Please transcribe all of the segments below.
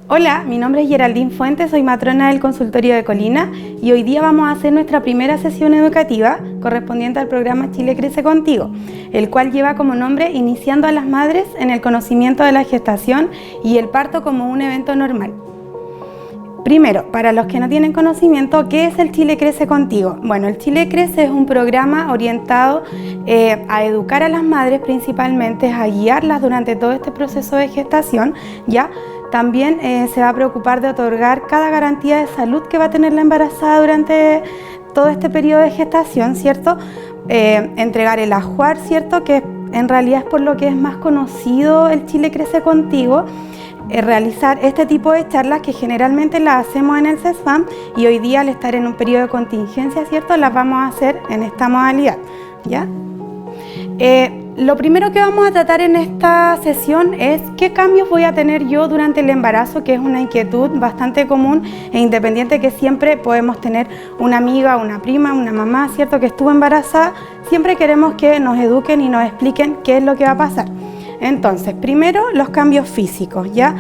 Hola, mi nombre es Geraldine Fuentes, soy matrona del consultorio de Colina y hoy día vamos a hacer nuestra primera sesión educativa correspondiente al programa Chile Crece Contigo, el cual lleva como nombre Iniciando a las Madres en el conocimiento de la gestación y el parto como un evento normal. Primero, para los que no tienen conocimiento, ¿qué es el Chile Crece Contigo? Bueno, el Chile Crece es un programa orientado a educar a las madres principalmente, a guiarlas durante todo este proceso de gestación, ¿ya? También se va a preocupar de otorgar cada garantía de salud que va a tener la embarazada durante todo este periodo de gestación, ¿cierto? Entregar el ajuar, ¿cierto? Que en realidad es por lo que es más conocido el Chile Crece Contigo. Realizar este tipo de charlas que generalmente las hacemos en el CESFAM y hoy día al estar en un periodo de contingencia, ¿cierto? Las vamos a hacer en esta modalidad, ¿ya? Lo primero que vamos a tratar en esta sesión es qué cambios voy a tener yo durante el embarazo, que es una inquietud bastante común e independiente que siempre podemos tener una amiga, una prima, una mamá, ¿cierto? Que estuvo embarazada, siempre queremos que nos eduquen y nos expliquen qué es lo que va a pasar. Entonces, primero los cambios físicos, ¿ya?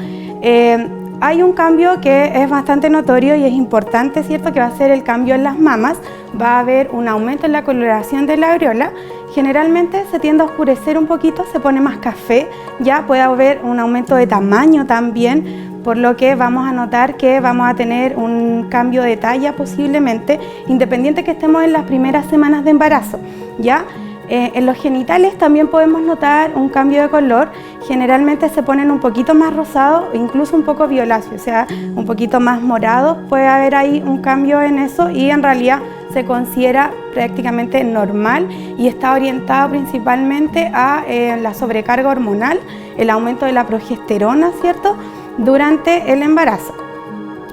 Hay un cambio que es bastante notorio y es importante, ¿cierto? Que va a ser el cambio en las mamas. Va a haber un aumento en la coloración de la areola. Generalmente se tiende a oscurecer un poquito, se pone más café, ya puede haber un aumento de tamaño también, por lo que vamos a notar que vamos a tener un cambio de talla posiblemente, independiente que estemos en las primeras semanas de embarazo, ¿ya? En los genitales también podemos notar un cambio de color, generalmente se ponen un poquito más rosados, incluso un poco violáceos, o sea, un poquito más morados, puede haber ahí un cambio en eso y en realidad se considera prácticamente normal y está orientado principalmente a la sobrecarga hormonal, el aumento de la progesterona, ¿cierto?, durante el embarazo.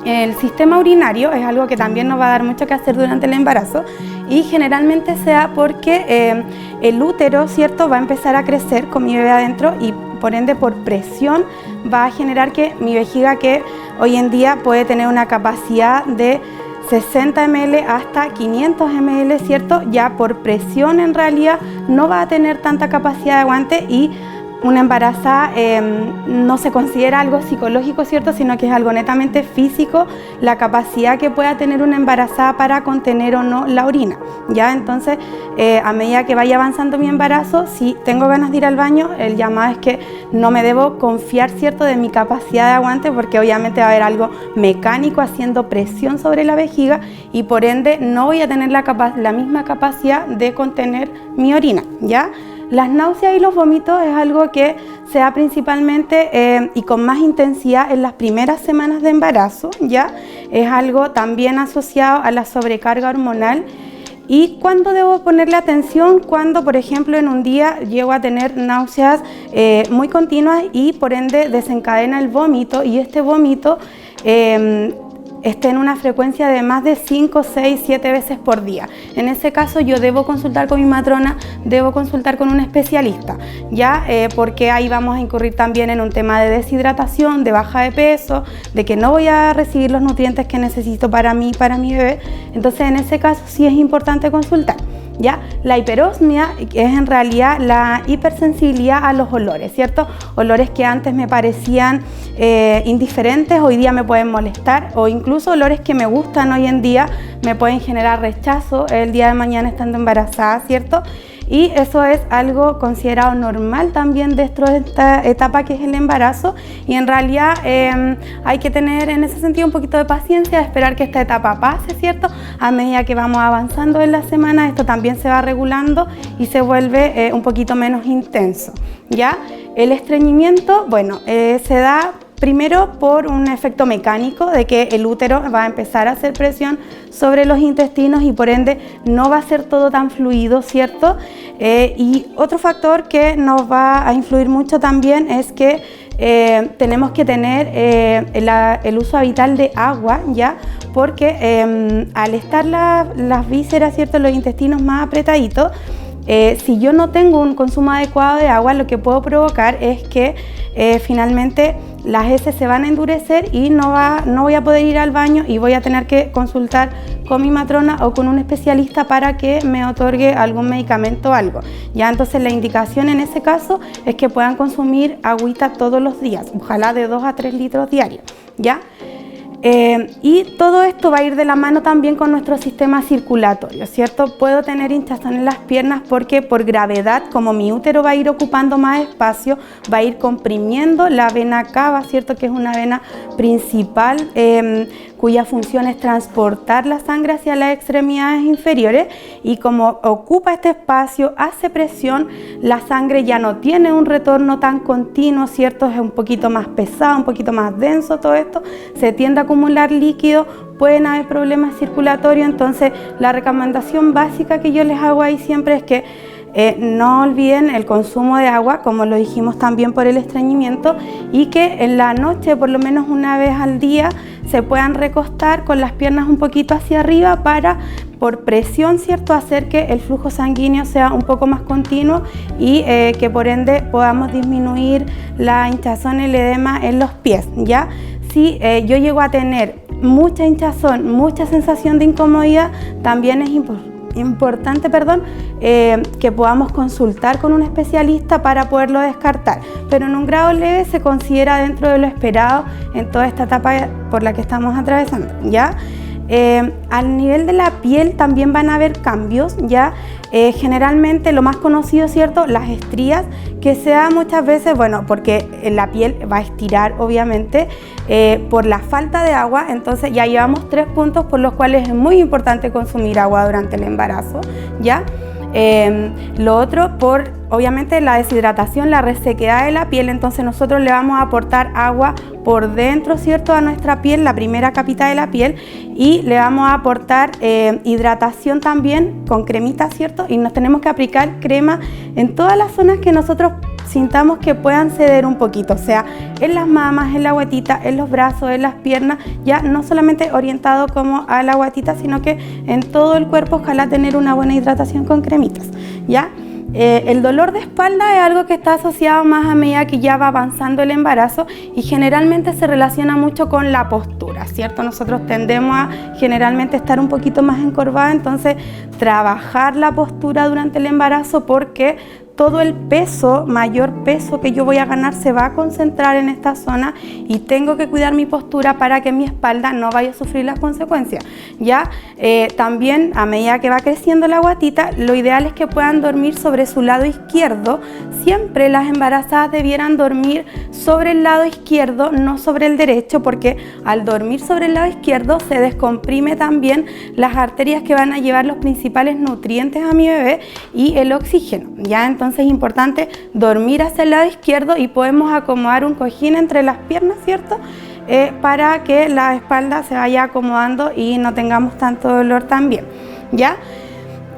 El sistema urinario es algo que también nos va a dar mucho que hacer durante el embarazo y generalmente se da porque el útero, ¿cierto?, va a empezar a crecer con mi bebé adentro y por ende por presión va a generar que mi vejiga, que hoy en día puede tener una capacidad de 60 ml hasta 500 ml, ¿cierto?, ya por presión en realidad no va a tener tanta capacidad de aguante y una embarazada no se considera algo psicológico, ¿cierto?, sino que es algo netamente físico, la capacidad que pueda tener una embarazada para contener o no la orina, ¿ya? Entonces, a medida que vaya avanzando mi embarazo, si tengo ganas de ir al baño, el llamado es que no me debo confiar, ¿cierto?, de mi capacidad de aguante, porque obviamente va a haber algo mecánico haciendo presión sobre la vejiga y por ende no voy a tener la misma capacidad de contener mi orina, ¿ya? Las náuseas y los vómitos es algo que se da principalmente y con más intensidad en las primeras semanas de embarazo, ¿ya? Es algo también asociado a la sobrecarga hormonal. ¿Y cuándo debo ponerle atención? Cuando, por ejemplo, en un día llego a tener náuseas muy continuas y por ende desencadena el vómito y este vómito esté en una frecuencia de más de 5, 6, 7 veces por día. En ese caso yo debo consultar con mi matrona, debo consultar con un especialista, ¿ya? Porque ahí vamos a incurrir también en un tema de deshidratación, de baja de peso, de que no voy a recibir los nutrientes que necesito para mí, para mi bebé. Entonces en ese caso sí es importante consultar, ¿ya? La hiperosmia es en realidad la hipersensibilidad a los olores, ¿cierto? Olores que antes me parecían indiferentes, hoy día me pueden molestar, o incluso olores que me gustan hoy en día me pueden generar rechazo el día de mañana estando embarazada, ¿cierto? Y eso es algo considerado normal también dentro de esta etapa que es el embarazo y en realidad hay que tener en ese sentido un poquito de paciencia, esperar que esta etapa pase, ¿cierto? A medida que vamos avanzando en la semana esto también se va regulando y se vuelve un poquito menos intenso, ¿ya? El estreñimiento, bueno, se da primero por un efecto mecánico de que el útero va a empezar a hacer presión sobre los intestinos y por ende no va a ser todo tan fluido, ¿cierto? Y otro factor que nos va a influir mucho también es que tenemos que tener el uso habitual de agua, ¿ya? Porque al estar las vísceras, ¿cierto?, los intestinos más apretaditos, si yo no tengo un consumo adecuado de agua, lo que puedo provocar es que finalmente las heces se van a endurecer y no voy a poder ir al baño y voy a tener que consultar con mi matrona o con un especialista para que me otorgue algún medicamento o algo. Ya, entonces la indicación en ese caso es que puedan consumir agüita todos los días, ojalá de 2 a 3 litros diarios. ¿ya? Y todo esto va a ir de la mano también con nuestro sistema circulatorio, ¿cierto? Puedo tener hinchazón en las piernas porque por gravedad, como mi útero va a ir ocupando más espacio, va a ir comprimiendo la vena cava, ¿cierto? Que es una vena principal cuya función es transportar la sangre hacia las extremidades inferiores, y como ocupa este espacio, hace presión, la sangre ya no tiene un retorno tan continuo, ¿cierto? Es un poquito más pesado, un poquito más denso todo esto, se tiende a acumular líquido, pueden haber problemas circulatorios. Entonces la recomendación básica que yo les hago ahí siempre es que no olviden el consumo de agua, como lo dijimos también por el estreñimiento, y que en la noche, por lo menos una vez al día, se puedan recostar con las piernas un poquito hacia arriba para, por presión, ¿cierto?, hacer que el flujo sanguíneo sea un poco más continuo y que por ende podamos disminuir la hinchazón, el edema en los pies, ¿ya? Si yo llego a tener mucha hinchazón, mucha sensación de incomodidad, también es importante que podamos consultar con un especialista para poderlo descartar, pero en un grado leve se considera dentro de lo esperado en toda esta etapa por la que estamos atravesando, ¿ya? Al nivel de la piel también van a haber cambios, ¿ya? Generalmente lo más conocido, ¿cierto?, las estrías, que se da muchas veces, bueno, porque la piel va a estirar obviamente por la falta de agua. Entonces ya llevamos 3 puntos por los cuales es muy importante consumir agua durante el embarazo, ¿ya? Lo otro, por obviamente la deshidratación, la resequedad de la piel. Entonces nosotros le vamos a aportar agua por dentro, ¿cierto?, a nuestra piel, la primera capita de la piel, y le vamos a aportar hidratación también con cremita, ¿cierto? Y nos tenemos que aplicar crema en todas las zonas que nosotros sintamos que puedan ceder un poquito, o sea, en las mamas, en la guatita, en los brazos, en las piernas, ya no solamente orientado como a la guatita, sino que en todo el cuerpo. Ojalá tener una buena hidratación con cremitas, ¿ya? El dolor de espalda es algo que está asociado más a medida que ya va avanzando el embarazo y generalmente se relaciona mucho con la postura, ¿cierto? Nosotros tendemos a generalmente estar un poquito más encorvados, entonces trabajar la postura durante el embarazo, porque todo el peso, mayor peso que yo voy a ganar se va a concentrar en esta zona y tengo que cuidar mi postura para que mi espalda no vaya a sufrir las consecuencias, ¿ya? También a medida que va creciendo la guatita, lo ideal es que puedan dormir sobre su lado izquierdo. Siempre las embarazadas debieran dormir sobre el lado izquierdo, no sobre el derecho, porque al dormir sobre el lado izquierdo se descomprime también las arterias que van a llevar los principales nutrientes a mi bebé y el oxígeno, ¿ya? Entonces es importante dormir hacia el lado izquierdo y podemos acomodar un cojín entre las piernas, ¿cierto? Para que la espalda se vaya acomodando y no tengamos tanto dolor también, ¿ya?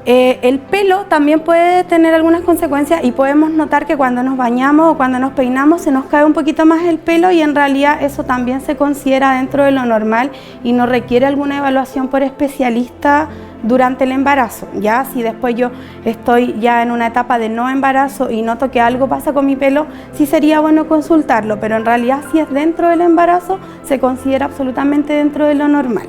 El pelo también puede tener algunas consecuencias y podemos notar que cuando nos bañamos o cuando nos peinamos se nos cae un poquito más el pelo, y en realidad eso también se considera dentro de lo normal y no requiere alguna evaluación por especialista durante el embarazo, ¿ya? Si después yo estoy ya en una etapa de no embarazo y noto que algo pasa con mi pelo, sí sería bueno consultarlo, pero en realidad si es dentro del embarazo se considera absolutamente dentro de lo normal.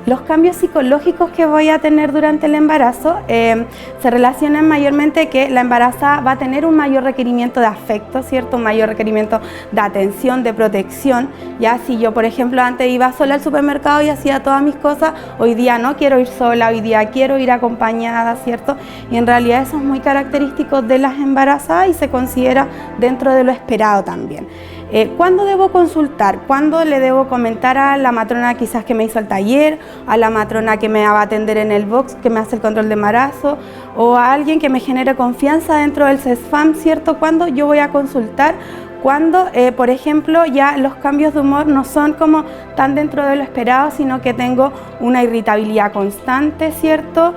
Los cambios psicológicos que voy a tener durante el embarazo se relacionan mayormente que la embarazada va a tener un mayor requerimiento de afecto, ¿cierto? Un mayor requerimiento de atención, de protección. Ya si yo, por ejemplo, antes iba sola al supermercado y hacía todas mis cosas, hoy día no quiero ir sola, hoy día quiero ir acompañada, ¿cierto? Y en realidad eso es muy característico de las embarazadas y se considera dentro de lo esperado también. ¿Cuándo debo consultar? ¿Cuándo le debo comentar a la matrona quizás que me hizo el taller, a la matrona que me va a atender en el box, que me hace el control de embarazo, o a alguien que me genere confianza dentro del CESFAM, ¿cierto? ¿Cuándo yo voy a consultar? Cuando, por ejemplo, ya los cambios de humor no son como tan dentro de lo esperado, sino que tengo una irritabilidad constante, ¿cierto?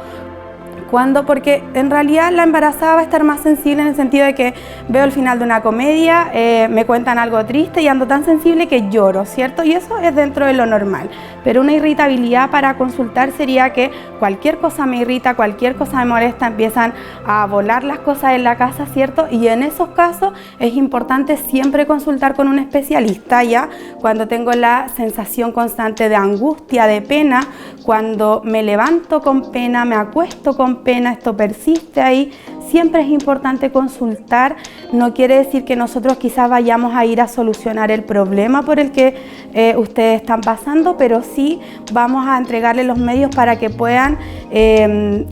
¿Cuándo? Porque en realidad la embarazada va a estar más sensible en el sentido de que veo el final de una comedia, me cuentan algo triste y ando tan sensible que lloro, ¿cierto? Y eso es dentro de lo normal. Pero una irritabilidad para consultar sería que cualquier cosa me irrita, cualquier cosa me molesta, empiezan a volar las cosas en la casa, ¿cierto? Y en esos casos es importante siempre consultar con un especialista, ¿ya? Cuando tengo la sensación constante de angustia, de pena, cuando me levanto con pena, me acuesto con pena, esto persiste ahí, siempre es importante consultar. No quiere decir que nosotros quizás vayamos a ir a solucionar el problema por el que ustedes están pasando, pero sí vamos a entregarles los medios para que puedan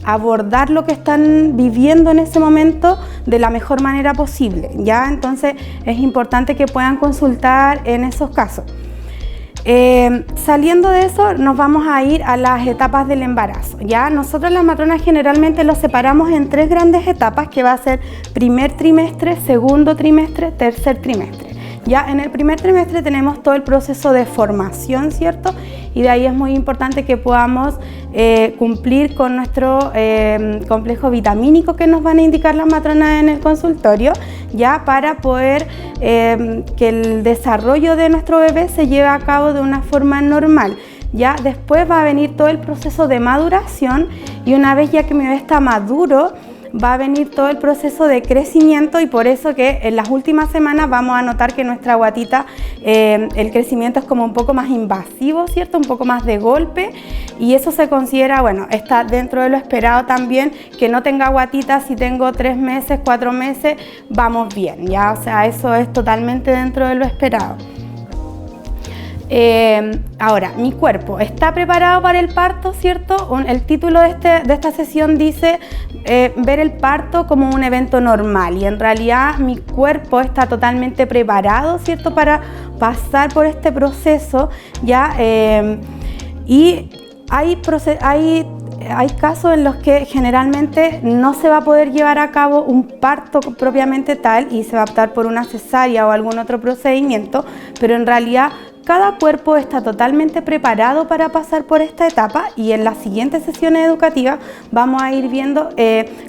abordar lo que están viviendo en ese momento de la mejor manera posible, ¿ya? Entonces es importante que puedan consultar en esos casos. Saliendo de eso, nos vamos a ir a las etapas del embarazo, ¿ya? Nosotros las matronas generalmente lo separamos en 3 grandes etapas, que va a ser primer trimestre, segundo trimestre, tercer trimestre. Ya en el primer trimestre tenemos todo el proceso de formación, ¿cierto? Y de ahí es muy importante que podamos cumplir con nuestro complejo vitamínico que nos van a indicar las matronas en el consultorio, ya para poder que el desarrollo de nuestro bebé se lleve a cabo de una forma normal. Ya después va a venir todo el proceso de maduración, y una vez ya que mi bebé está maduro, va a venir todo el proceso de crecimiento, y por eso que en las últimas semanas vamos a notar que nuestra guatita, el crecimiento es como un poco más invasivo, ¿cierto? Un poco más de golpe, y eso se considera, bueno, está dentro de lo esperado también, que no tenga guatita. Si tengo 3 meses, 4 meses, vamos bien, ¿ya? O sea, eso es totalmente dentro de lo esperado. Ahora, mi cuerpo está preparado para el parto, ¿cierto? El título de esta sesión dice ver el parto como un evento normal, y en realidad mi cuerpo está totalmente preparado, ¿cierto? Para pasar por este proceso, ¿ya? Y hay casos en los que generalmente no se va a poder llevar a cabo un parto propiamente tal, y se va a optar por una cesárea o algún otro procedimiento, pero en realidad cada cuerpo está totalmente preparado para pasar por esta etapa, y en las siguientes sesiones educativas vamos a ir viendo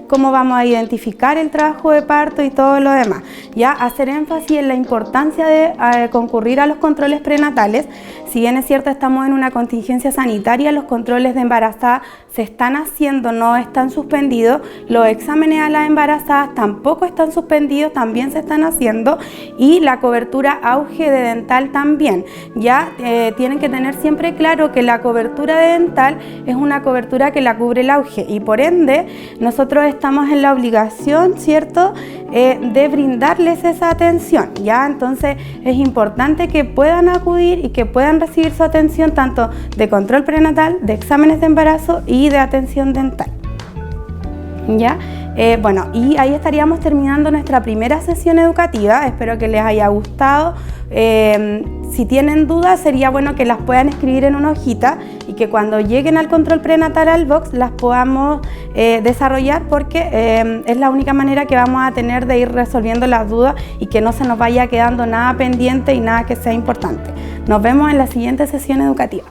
cómo vamos a identificar el trabajo de parto y todo lo demás. Ya hacer énfasis en la importancia de concurrir a los controles prenatales. Si bien es cierto, estamos en una contingencia sanitaria, los controles de embarazada se están haciendo, no están suspendidos. Los exámenes a las embarazadas tampoco están suspendidos, también se están haciendo, y la cobertura auge de dental también. Ya tienen que tener siempre claro que la cobertura de dental es una cobertura que la cubre el auge, y por ende nosotros estamos en la obligación, ¿cierto?, de brindarles esa atención, ¿ya? Entonces es importante que puedan acudir y que puedan recibir su atención tanto de control prenatal, de exámenes de embarazo y de atención dental, ¿ya? Bueno, y ahí estaríamos terminando nuestra primera sesión educativa. Espero que les haya gustado. Si tienen dudas, sería bueno que las puedan escribir en una hojita, y que cuando lleguen al control prenatal al box las podamos desarrollar, porque es la única manera que vamos a tener de ir resolviendo las dudas y que no se nos vaya quedando nada pendiente y nada que sea importante. Nos vemos en la siguiente sesión educativa.